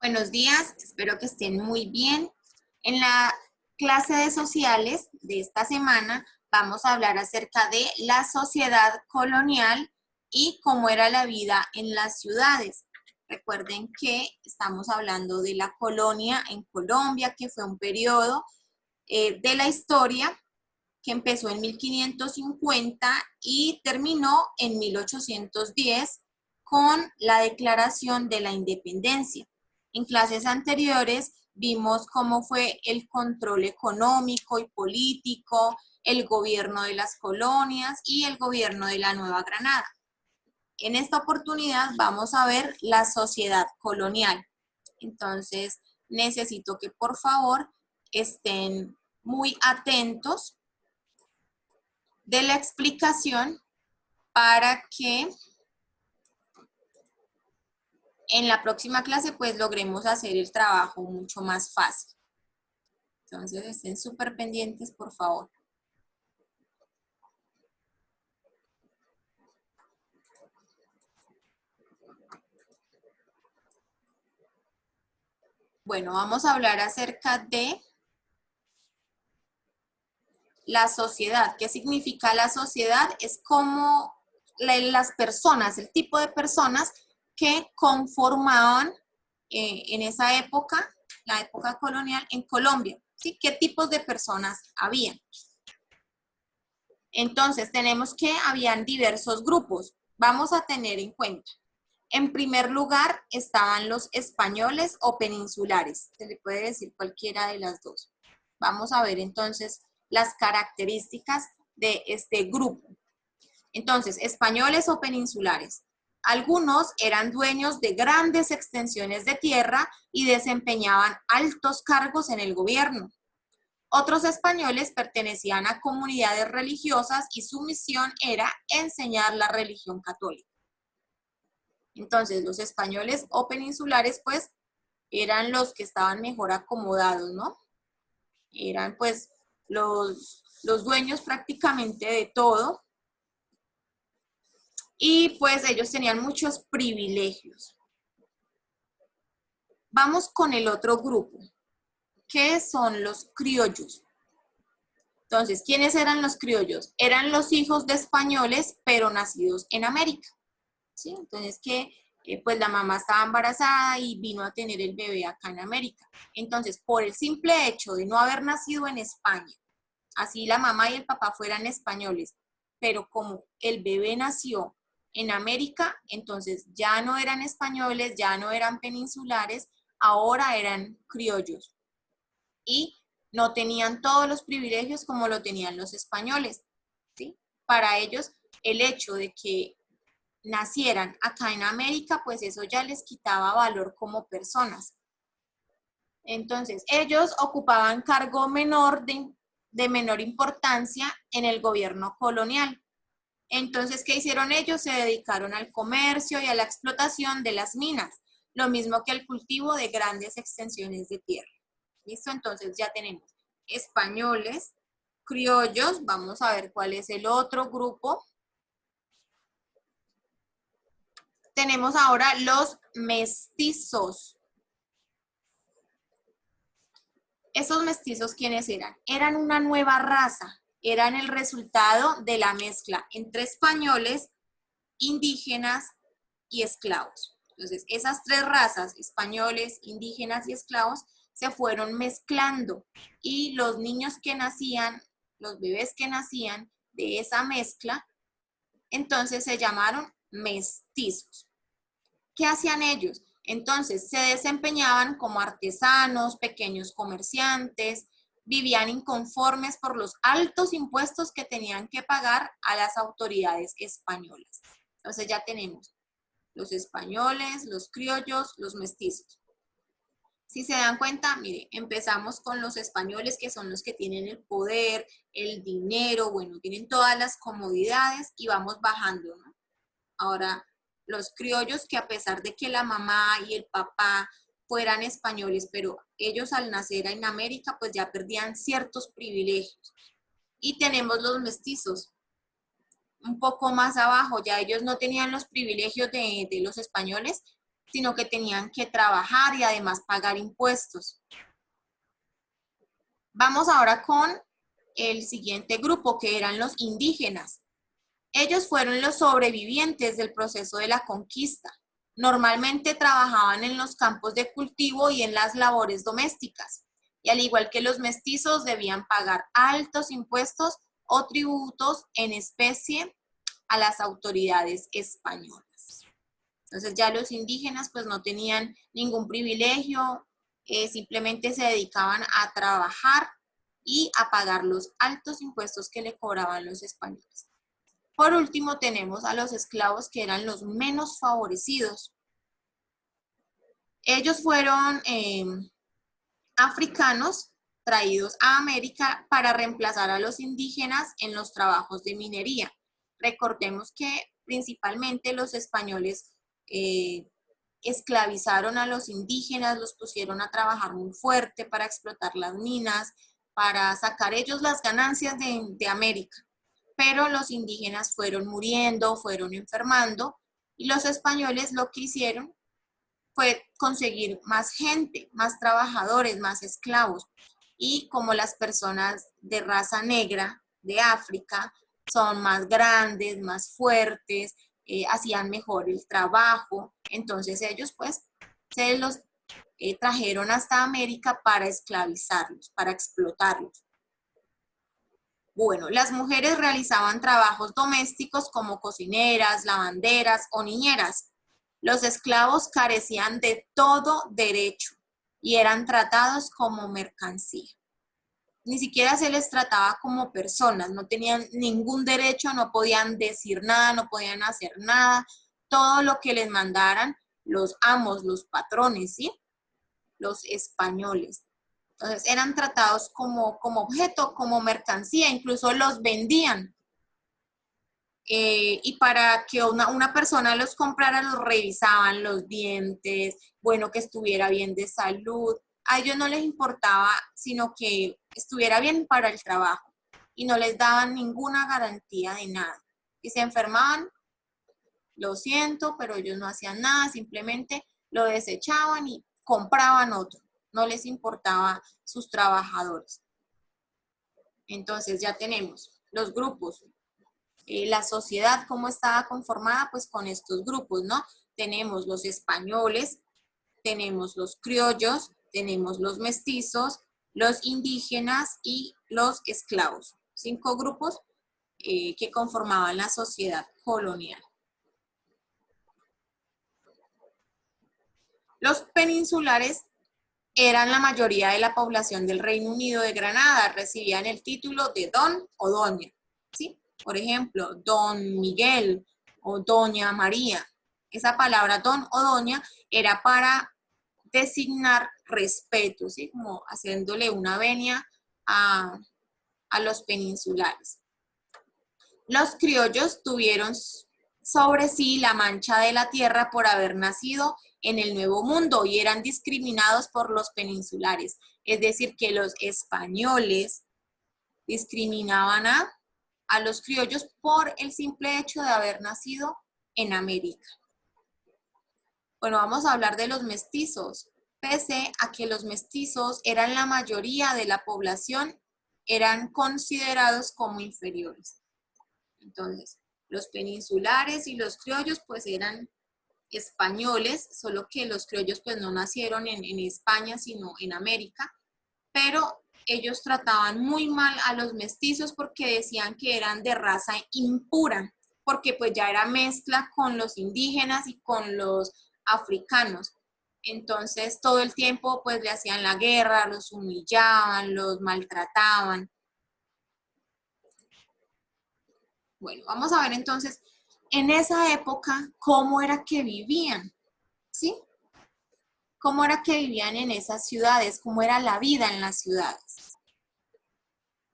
Buenos días, espero que estén muy bien. En la clase de sociales de esta semana vamos a hablar acerca de la sociedad colonial y cómo era la vida en las ciudades. Recuerden que estamos hablando de la colonia en Colombia, que fue un periodo de la historia que empezó en 1550 y terminó en 1810 con la Declaración de la Independencia. En clases anteriores vimos cómo fue el control económico y político, el gobierno de las colonias y el gobierno de la Nueva Granada. En esta oportunidad vamos a ver la sociedad colonial. Entonces, necesito que por favor estén muy atentos de la explicación para que en la próxima clase pues logremos hacer el trabajo mucho más fácil. Entonces estén súper pendientes, por favor. Bueno, vamos a hablar acerca de la sociedad. ¿Qué significa la sociedad? Es como las personas, el tipo de personas que conformaban en esa época, la época colonial en Colombia. ¿Sí? ¿Qué tipos de personas habían? Entonces, tenemos que habían diversos grupos. Vamos a tener en cuenta. En primer lugar, estaban los españoles o peninsulares. Se le puede decir cualquiera de las dos. Vamos a ver entonces las características de este grupo. Entonces, españoles o peninsulares. Algunos eran dueños de grandes extensiones de tierra y desempeñaban altos cargos en el gobierno. Otros españoles pertenecían a comunidades religiosas y su misión era enseñar la religión católica. Entonces, los españoles o peninsulares, pues, eran los que estaban mejor acomodados, ¿no? Eran, pues, los dueños prácticamente de todo. Y, pues, ellos tenían muchos privilegios. Vamos con el otro grupo, que son los criollos. Entonces, ¿quiénes eran los criollos? Eran los hijos de españoles, pero nacidos en América. ¿Sí? Entonces, que pues la mamá estaba embarazada y vino a tener el bebé acá en América. Entonces, por el simple hecho de no haber nacido en España, así la mamá y el papá fueran españoles, pero como el bebé nació en América, entonces ya no eran españoles, ya no eran peninsulares, ahora eran criollos. Y no tenían todos los privilegios como lo tenían los españoles, ¿sí? Para ellos, el hecho de que nacieran acá en América, pues eso ya les quitaba valor como personas. Entonces, ellos ocupaban cargo menor de menor importancia en el gobierno colonial. Entonces, ¿qué hicieron ellos? Se dedicaron al comercio y a la explotación de las minas, lo mismo que al cultivo de grandes extensiones de tierra. ¿Listo? Entonces ya tenemos españoles, criollos, vamos a ver cuál es el otro grupo. Tenemos ahora los mestizos. ¿Esos mestizos quiénes eran? Eran una nueva raza, eran el resultado de la mezcla entre españoles, indígenas y esclavos. Entonces, esas tres razas, españoles, indígenas y esclavos, se fueron mezclando y los niños que nacían, los bebés que nacían de esa mezcla, entonces se llamaron mestizos. ¿Qué hacían ellos? Entonces se desempeñaban como artesanos, pequeños comerciantes, vivían inconformes por los altos impuestos que tenían que pagar a las autoridades españolas. Entonces ya tenemos los españoles, los criollos, los mestizos. Si se dan cuenta, mire, empezamos con los españoles, que son los que tienen el poder, el dinero, bueno, tienen todas las comodidades y vamos bajando, ¿no? Ahora, los criollos, que a pesar de que la mamá y el papá fueran españoles, pero ellos al nacer en América, pues ya perdían ciertos privilegios. Y tenemos los mestizos, un poco más abajo, ya ellos no tenían los privilegios de los españoles, sino que tenían que trabajar y además pagar impuestos. Vamos ahora con el siguiente grupo, que eran los indígenas. Ellos fueron los sobrevivientes del proceso de la conquista. Normalmente trabajaban en los campos de cultivo y en las labores domésticas. Y al igual que los mestizos, debían pagar altos impuestos o tributos en especie a las autoridades españolas. Entonces ya los indígenas pues no tenían ningún privilegio, simplemente se dedicaban a trabajar y a pagar los altos impuestos que le cobraban los españoles. Por último, tenemos a los esclavos, que eran los menos favorecidos. Ellos fueron africanos traídos a América para reemplazar a los indígenas en los trabajos de minería. Recordemos que principalmente los españoles esclavizaron a los indígenas, los pusieron a trabajar muy fuerte para explotar las minas, para sacar ellos las ganancias de América. Pero los indígenas fueron muriendo, fueron enfermando, y los españoles lo que hicieron fue conseguir más gente, más trabajadores, más esclavos. Y como las personas de raza negra de África son más grandes, más fuertes, hacían mejor el trabajo, entonces ellos pues se los trajeron hasta América para esclavizarlos, para explotarlos. Bueno, las mujeres realizaban trabajos domésticos como cocineras, lavanderas o niñeras. Los esclavos carecían de todo derecho y eran tratados como mercancía. Ni siquiera se les trataba como personas, no tenían ningún derecho, no podían decir nada, no podían hacer nada. Todo lo que les mandaran los amos, los patrones, ¿sí? Los españoles. Entonces eran tratados como objeto, como mercancía, incluso los vendían. Y para que una persona los comprara, los revisaban los dientes, bueno, que estuviera bien de salud. A ellos no les importaba, sino que estuviera bien para el trabajo. Y no les daban ninguna garantía de nada. Si se enfermaban, lo siento, pero ellos no hacían nada, simplemente lo desechaban y compraban otro. No les importaba sus trabajadores. Entonces ya tenemos los grupos. La sociedad, ¿cómo estaba conformada? Pues con estos grupos, ¿no? Tenemos los españoles, tenemos los criollos, tenemos los mestizos, los indígenas y los esclavos. 5 grupos que conformaban la sociedad colonial. Los peninsulares eran la mayoría de la población del Reino Unido de Granada, recibían el título de don o doña, ¿sí? Por ejemplo, don Miguel o doña María. Esa palabra don o doña era para designar respeto, ¿sí? Como haciéndole una venia a los peninsulares. Los criollos tuvieron sobre sí la mancha de la tierra por haber nacido en el Nuevo Mundo y eran discriminados por los peninsulares. Es decir, que los españoles discriminaban a los criollos por el simple hecho de haber nacido en América. Bueno, vamos a hablar de los mestizos. Pese a que los mestizos eran la mayoría de la población, eran considerados como inferiores. Entonces, los peninsulares y los criollos pues eran españoles, solo que los criollos pues no nacieron en España, sino en América, pero ellos trataban muy mal a los mestizos porque decían que eran de raza impura, porque pues ya era mezcla con los indígenas y con los africanos. Entonces todo el tiempo pues le hacían la guerra, los humillaban, los maltrataban. Bueno, vamos a ver entonces en esa época cómo era que vivían, ¿sí? Cómo era que vivían en esas ciudades, cómo era la vida en las ciudades.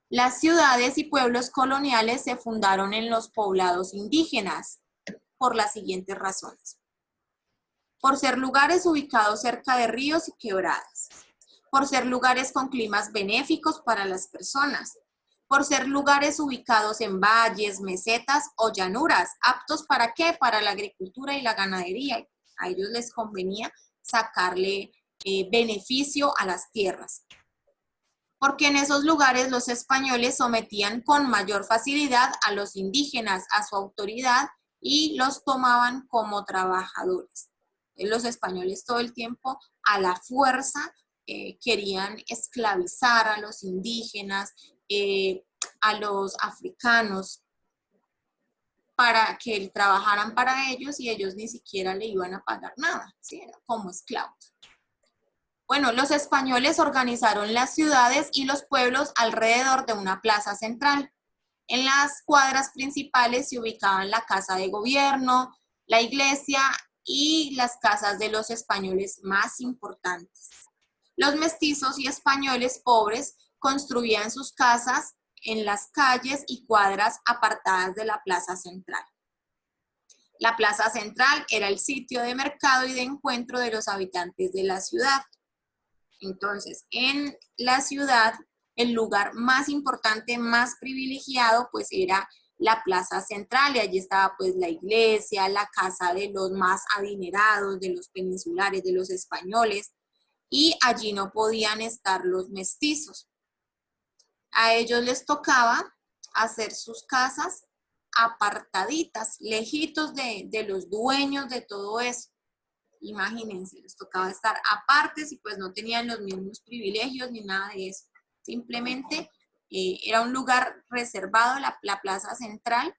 Las ciudades y pueblos coloniales se fundaron en los poblados indígenas por las siguientes razones. Por ser lugares ubicados cerca de ríos y quebradas. Por ser lugares con climas benéficos para las personas. Por ser lugares ubicados en valles, mesetas o llanuras, aptos ¿para qué? Para la agricultura y la ganadería. A ellos les convenía sacarle beneficio a las tierras, porque en esos lugares los españoles sometían con mayor facilidad a los indígenas a su autoridad y los tomaban como trabajadores. Los españoles todo el tiempo a la fuerza querían esclavizar a los indígenas, a los africanos, para que trabajaran para ellos y ellos ni siquiera le iban a pagar nada, ¿sí? Era como esclavos. Bueno, los españoles organizaron las ciudades y los pueblos alrededor de una plaza central. En las cuadras principales se ubicaban la casa de gobierno, la iglesia y las casas de los españoles más importantes. Los mestizos y españoles pobres construían sus casas en las calles y cuadras apartadas de la plaza central. La plaza central era el sitio de mercado y de encuentro de los habitantes de la ciudad. Entonces, en la ciudad, el lugar más importante, más privilegiado, pues era la plaza central, y allí estaba pues la iglesia, la casa de los más adinerados, de los peninsulares, de los españoles, y allí no podían estar los mestizos. A ellos les tocaba hacer sus casas apartaditas, lejitos de los dueños de todo eso. Imagínense, les tocaba estar apartes y pues no tenían los mismos privilegios ni nada de eso. Simplemente era un lugar reservado, la plaza central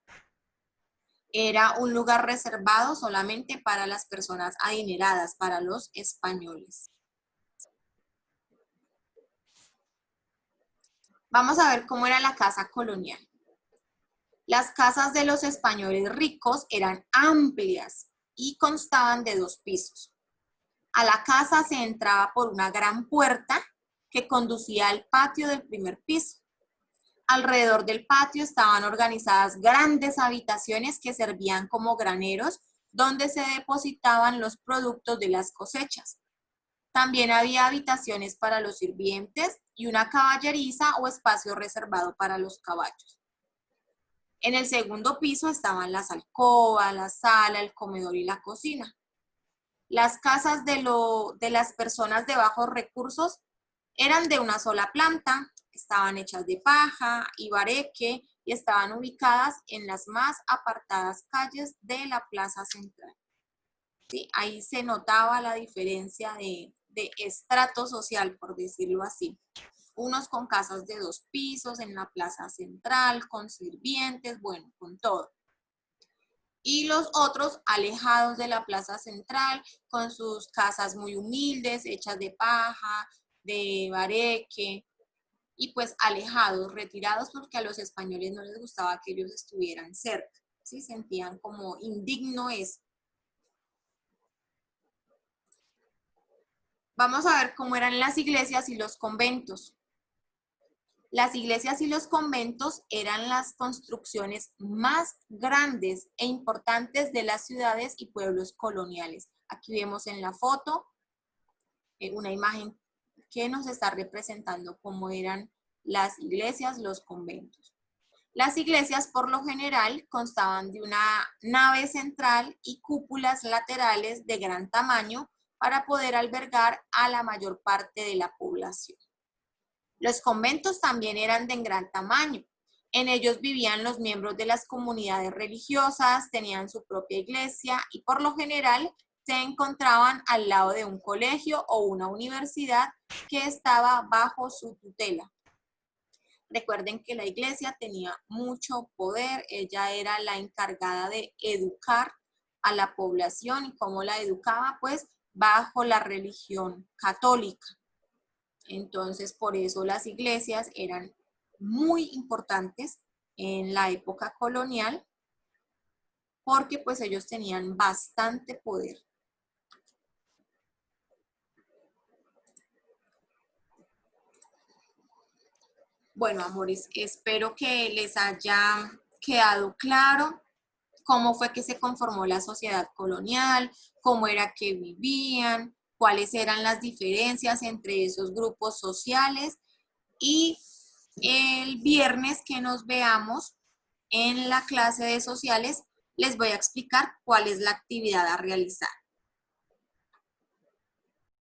era un lugar reservado solamente para las personas adineradas, para los españoles. Vamos a ver cómo era la casa colonial. Las casas de los españoles ricos eran amplias y constaban de 2 pisos. A la casa se entraba por una gran puerta que conducía al patio del primer piso. Alrededor del patio estaban organizadas grandes habitaciones que servían como graneros donde se depositaban los productos de las cosechas. También había habitaciones para los sirvientes y una caballeriza o espacio reservado para los caballos. En el segundo piso estaban las alcobas, la sala, el comedor y la cocina. Las casas de las personas de bajos recursos eran de una sola planta, estaban hechas de paja y bareque y estaban ubicadas en las más apartadas calles de la plaza central. ¿Sí? Ahí se notaba la diferencia de estrato social, por decirlo así. Unos con casas de 2 pisos en la plaza central, con sirvientes, bueno, con todo. Y los otros alejados de la plaza central, con sus casas muy humildes, hechas de paja, de bareque, y pues alejados, retirados, porque a los españoles no les gustaba que ellos estuvieran cerca, ¿sí? Sentían como indigno eso. Vamos a ver cómo eran las iglesias y los conventos. Las iglesias y los conventos eran las construcciones más grandes e importantes de las ciudades y pueblos coloniales. Aquí vemos en la foto una imagen que nos está representando cómo eran las iglesias, los conventos. Las iglesias por lo general constaban de una nave central y cúpulas laterales de gran tamaño para poder albergar a la mayor parte de la población. Los conventos también eran de gran tamaño. En ellos vivían los miembros de las comunidades religiosas, tenían su propia iglesia y por lo general se encontraban al lado de un colegio o una universidad que estaba bajo su tutela. Recuerden que la iglesia tenía mucho poder, ella era la encargada de educar a la población y cómo la educaba, pues bajo la religión católica. Entonces, por eso las iglesias eran muy importantes en la época colonial, porque pues ellos tenían bastante poder. Bueno, amores, espero que les haya quedado claro cómo fue que se conformó la sociedad colonial, cómo era que vivían, cuáles eran las diferencias entre esos grupos sociales. Y el viernes que nos veamos en la clase de sociales, les voy a explicar cuál es la actividad a realizar.